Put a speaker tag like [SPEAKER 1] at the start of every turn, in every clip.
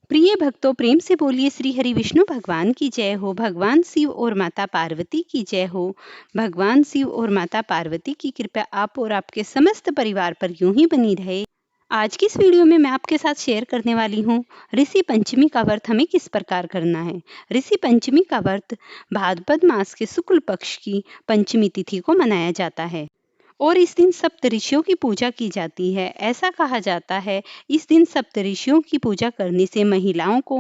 [SPEAKER 1] प्रिय भक्तों, प्रेम से बोलिए श्री हरि विष्णु भगवान की जय हो। भगवान शिव और माता पार्वती की जय हो। भगवान शिव और माता पार्वती की कृपा आप और आपके समस्त परिवार पर यूं ही बनी रहे। आज की इस वीडियो में मैं आपके साथ शेयर करने वाली हूँ ऋषि पंचमी का व्रत हमें किस प्रकार करना है। ऋषि पंचमी का व्रत भाद्रपद मास के शुक्ल पक्ष की पंचमी तिथि को मनाया जाता है और इस दिन सप्त ऋषियों की पूजा की जाती है। ऐसा कहा जाता है, इस दिन सप्त ऋषियों की पूजा करने से महिलाओं को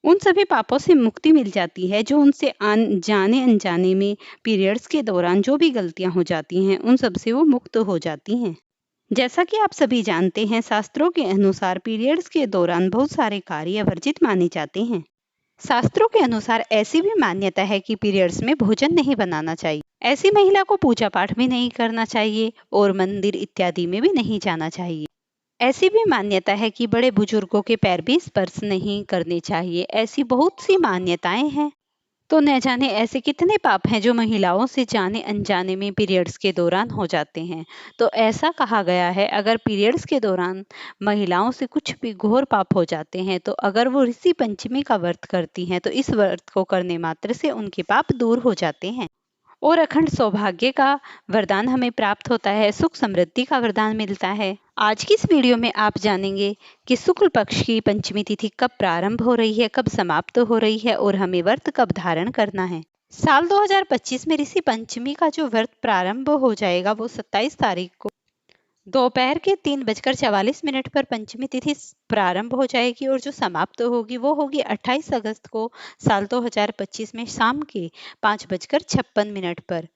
[SPEAKER 1] उन सभी पापों से मुक्ति मिल जाती है जो उनसे जाने अनजाने में पीरियड्स के दौरान जो भी गलतियां हो जाती हैं उन सब से वो मुक्त हो जाती हैं। जैसा कि आप सभी जानते हैं, शास्त्रों के अनुसार पीरियड्स के दौरान बहुत सारे कार्य वर्जित माने जाते हैं। शास्त्रों के अनुसार ऐसी भी मान्यता है कि पीरियड्स में भोजन नहीं बनाना चाहिए। ऐसी महिला को पूजा पाठ भी नहीं करना चाहिए और मंदिर इत्यादि में भी नहीं जाना चाहिए। ऐसी भी मान्यता है कि बड़े बुजुर्गों के पैर भी स्पर्श नहीं करने चाहिए। ऐसी बहुत सी मान्यताएं हैं। तो न जाने ऐसे कितने पाप हैं जो महिलाओं से जाने अनजाने में पीरियड्स के दौरान हो जाते हैं। तो ऐसा कहा गया है, अगर पीरियड्स के दौरान महिलाओं से कुछ भी घोर पाप हो जाते हैं तो अगर वो ऋषि पंचमी का व्रत करती हैं तो इस व्रत को करने मात्र से उनके पाप दूर हो जाते हैं और अखंड सौभाग्य का वरदान हमें प्राप्त होता है, सुख समृद्धि का वरदान मिलता है। आज की इस वीडियो में आप जानेंगे कि शुक्ल पक्ष की पंचमी तिथि कब प्रारंभ हो रही है, कब समाप्त हो रही है और हमें व्रत कब धारण करना है। साल 2025 में ऋषि पंचमी का जो व्रत प्रारंभ हो जाएगा वो 27 तारीख को दोपहर के 3:44 पर पंचमी तिथि प्रारंभ हो जाएगी और जो समाप्त होगी वो होगी 28 अगस्त को साल 2025 में शाम के 5:56 पर।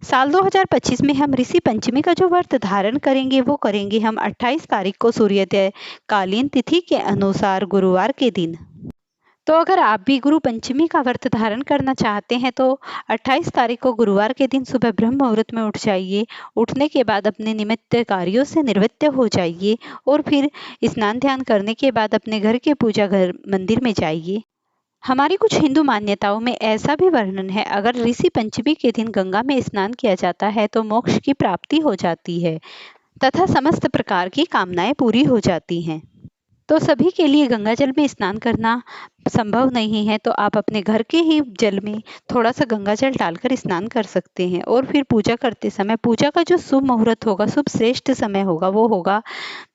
[SPEAKER 1] साल 2025 में हम ऋषि पंचमी का जो व्रत धारण करेंगे वो करेंगे हम 28 तारीख को सूर्योदय कालीन तिथि के अनुसार गुरुवार के दिन। तो अगर आप भी गुरु पंचमी का व्रत धारण करना चाहते हैं तो 28 तारीख को गुरुवार के दिन सुबह ब्रह्म मुहूर्त में उठ जाइए। उठने के बाद अपने निमित्त कार्यों से निवृत्त हो जाइए और फिर स्नान ध्यान करने के बाद अपने घर के पूजा घर मंदिर में जाइए। हमारी कुछ हिंदू मान्यताओं में ऐसा भी वर्णन है, अगर ऋषि पंचमी के दिन गंगा में स्नान किया जाता है तो मोक्ष की प्राप्ति हो जाती है तथा समस्त प्रकार की कामनाएं पूरी हो जाती हैं। तो सभी के लिए गंगा जल में स्नान करना संभव नहीं है तो आप अपने घर के ही जल में थोड़ा सा गंगा जल डालकर स्नान कर सकते हैं और फिर पूजा करते समय पूजा का जो शुभ मुहूर्त होगा, शुभ श्रेष्ठ समय होगा वो होगा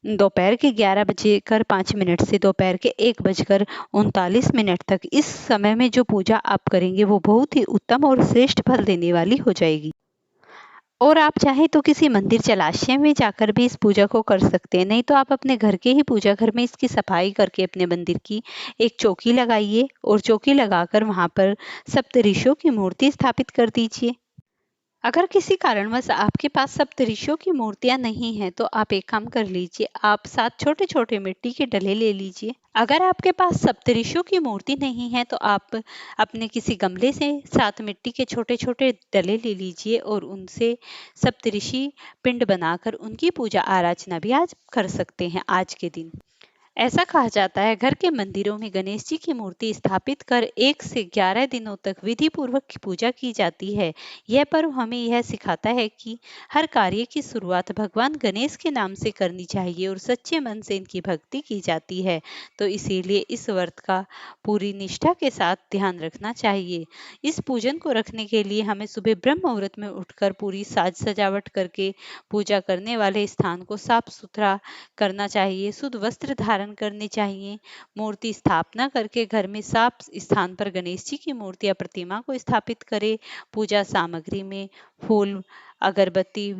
[SPEAKER 1] दोपहर के 11:05 से दोपहर के 1:39 तक। इस समय में जो पूजा आप करेंगे वो बहुत ही उत्तम और श्रेष्ठ फल देने वाली हो जाएगी। और आप चाहें तो किसी मंदिर जलाशय में जाकर भी इस पूजा को कर सकते हैं, नहीं तो आप अपने घर के ही पूजा घर में इसकी सफाई करके अपने मंदिर की एक चौकी लगाइए और चौकी लगाकर वहां पर सप्त ऋषियों की मूर्ति स्थापित कर दीजिए। अगर किसी कारणवश आपके पास सप्तऋषियों की मूर्तियां नहीं हैं तो आप एक काम कर लीजिए, आप 7 छोटे छोटे मिट्टी के डले ले लीजिए। अगर आपके पास सप्तऋषियों की मूर्ति नहीं है तो आप अपने किसी गमले से 7 मिट्टी के छोटे छोटे डले ले लीजिए और उनसे सप्तऋषि पिंड बनाकर उनकी पूजा आराधना भी आज कर सकते हैं आज के दिन। ऐसा कहा जाता है, घर के मंदिरों में गणेश जी की मूर्ति स्थापित कर 1 से 11 दिनों तक विधि पूर्वक पूजा की जाती है। यह पर्व हमें यह सिखाता है कि हर कार्य की शुरुआत भगवान गणेश के नाम से करनी चाहिए और सच्चे मन से इनकी भक्ति की जाती है। तो इसीलिए इस व्रत का पूरी निष्ठा के साथ ध्यान रखना चाहिए। इस पूजन को रखने के लिए हमें सुबह ब्रह्म मुहूर्त में उठकर पूरी साज सजावट करके पूजा करने वाले स्थान को साफ सुथरा करना चाहिए, शुद्ध वस्त्र धारण करने चाहिए, मूर्ति स्थापना करके घर में साफ स्थान पर गणेश जी की मूर्ति या प्रतिमा को स्थापित करें। पूजा सामग्री में फूल, अगरबत्ती,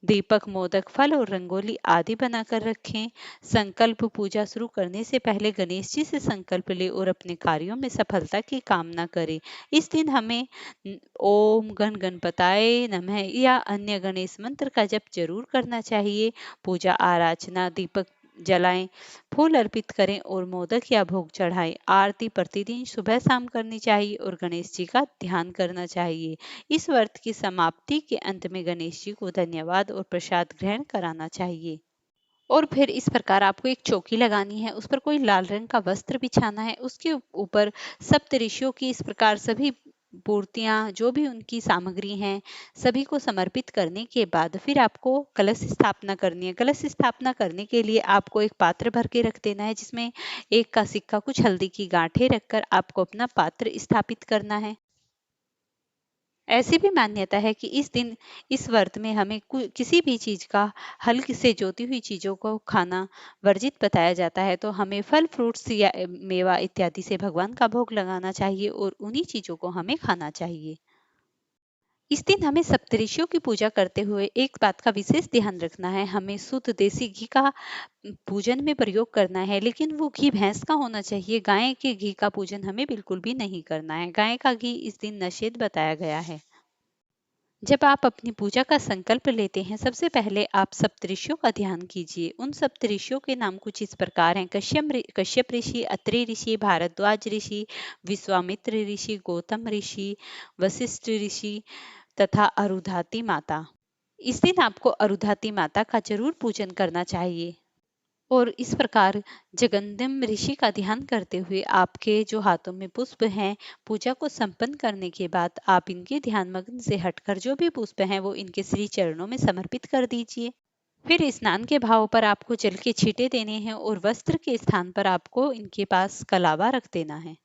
[SPEAKER 1] दीपक, मोदक, फल और रंगोली आदि बनाकर रखें। संकल्प पूजा शुरू करने से पहले गणेश जी से संकल्प ले और अपने कार्यों में सफलता की कामना करें। इस दिन हमें ओम गण गणपताय नमः या अन्य गणेश मंत्र का जप जरूर करना चाहिए। पूजा आराधना, दीपक जलाएं, फूल अर्पित करें और मोदक या भोग चढ़ाएं। आरती प्रतिदिन सुबह शाम करनी चाहिए और गणेश जी का ध्यान करना चाहिए। इस व्रत की समाप्ति के अंत में गणेश जी को धन्यवाद और प्रसाद ग्रहण कराना चाहिए। और फिर इस प्रकार आपको एक चौकी लगानी है, उस पर कोई लाल रंग का वस्त्र बिछाना है, उसके ऊपर सप्त ऋषियों की इस प्रकार सभी मूर्तियाँ, जो भी उनकी सामग्री हैं, सभी को समर्पित करने के बाद फिर आपको कलश स्थापना करनी है। कलश स्थापना करने के लिए आपको एक पात्र भर के रख देना है, जिसमें 1 का सिक्का, कुछ हल्दी की गांठें रखकर आपको अपना पात्र स्थापित करना है। ऐसी भी मान्यता है कि इस दिन, इस व्रत में हमें किसी भी चीज का, हल से जोती हुई चीजों को खाना वर्जित बताया जाता है। तो हमें फल, फ्रूट्स या मेवा इत्यादि से भगवान का भोग लगाना चाहिए और उन्हीं चीजों को हमें खाना चाहिए। इस दिन हमें सप्तऋषियों की पूजा करते हुए एक बात का विशेष ध्यान रखना है। हमें शुद्ध देसी घी का पूजन में प्रयोग करना है, लेकिन वो घी भैंस का होना चाहिए। गाय के घी का पूजन हमें बिल्कुल भी नहीं करना है। गाय का घी इस दिन निषेध बताया गया है। जब आप अपनी पूजा का संकल्प लेते हैं, सबसे पहले आप सप्तऋषियों का ध्यान कीजिए। उन सप्तऋषियों के नाम कुछ इस प्रकार हैं: कश्यप ऋषि, अत्रि ऋषि, भारद्वाज ऋषि, विश्वामित्र ऋषि, गौतम ऋषि, वशिष्ठ ऋषि तथा अरुंधति माता। इस दिन आपको अरुंधति माता का जरूर पूजन करना चाहिए। और इस प्रकार जगदम्ब ऋषि का ध्यान करते हुए आपके जो हाथों में पुष्प हैं, पूजा को संपन्न करने के बाद आप इनके ध्यान मग्न से हटकर जो भी पुष्प हैं वो इनके श्री चरणों में समर्पित कर दीजिए। फिर स्नान के भाव पर आपको जल के छींटे देने हैं और वस्त्र के स्थान पर आपको इनके पास कलावा रख देना है।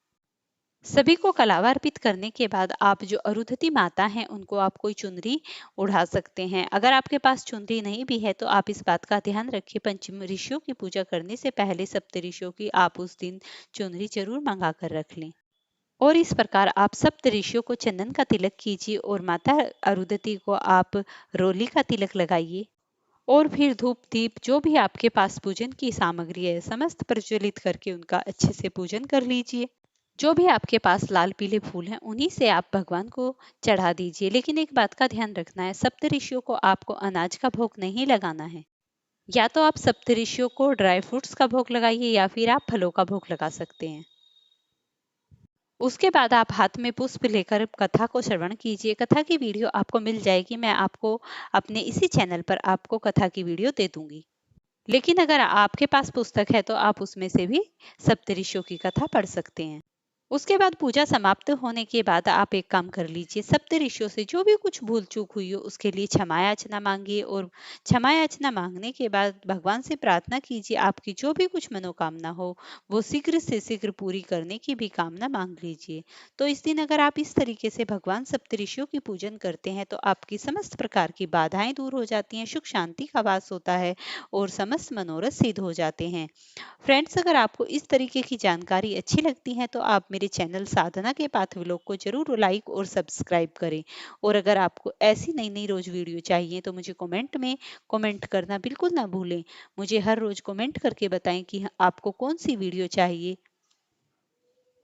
[SPEAKER 1] सभी को कलावा अर्पित करने के बाद आप जो अरुंधति माता हैं उनको आप कोई चुनरी उड़ा सकते हैं। अगर आपके पास चुनरी नहीं भी है तो आप इस बात का ध्यान रखिए, पंचम ऋषियों की पूजा करने से पहले सप्त ऋषियों की आप उस दिन चुनरी जरूर मंगा कर रख लें। और इस प्रकार आप सप्त ऋषियों को चंदन का तिलक कीजिए और माता अरुंधति को आप रोली का तिलक लगाइए। और फिर धूप दीप जो भी आपके पास पूजन की सामग्री है, समस्त प्रज्वलित करके उनका अच्छे से पूजन कर लीजिए। जो भी आपके पास लाल पीले फूल हैं उन्हीं से आप भगवान को चढ़ा दीजिए। लेकिन एक बात का ध्यान रखना है, सप्तऋषियों को आपको अनाज का भोग नहीं लगाना है। या तो आप सप्तऋषियों को ड्राई फ्रूट्स का भोग लगाइए या फिर आप फलों का भोग लगा सकते हैं। उसके बाद आप हाथ में पुष्प लेकर कथा को श्रवण कीजिए। कथा की वीडियो आपको मिल जाएगी, मैं आपको अपने इसी चैनल पर आपको कथा की वीडियो दे दूंगी। लेकिन अगर आपके पास पुस्तक है तो आप उसमें से भी सप्तऋषियों की कथा पढ़ सकते हैं। उसके बाद पूजा समाप्त होने के बाद आप एक काम कर लीजिए, सप्त ऋषियों से जो भी कुछ भूल चूक हुई हो उसके लिए क्षमा याचना मांगिए। और क्षमा याचना मांगने के बाद भगवान से प्रार्थना कीजिए, आपकी जो भी कुछ मनोकामना हो वो शीघ्र से शीघ्र पूरी करने की भी कामना मांग लीजिए। तो इस दिन अगर आप इस तरीके से भगवान सप्त ऋषियों की पूजन करते हैं तो आपकी समस्त प्रकार की बाधाएं दूर हो जाती हैं, सुख शांति का वास होता है और समस्त मनोरथ सिद्ध हो जाते हैं। फ्रेंड्स, अगर आपको इस तरीके की जानकारी अच्छी लगती है तो आप मेरे चैनल साधना के पाथ व्लॉग को जरूर लाइक और सब्सक्राइब करें। और अगर आपको ऐसी नई नई रोज वीडियो चाहिए तो मुझे कमेंट में कमेंट करना बिल्कुल ना भूलें। मुझे हर रोज कमेंट करके बताएं कि आपको कौन सी वीडियो चाहिए।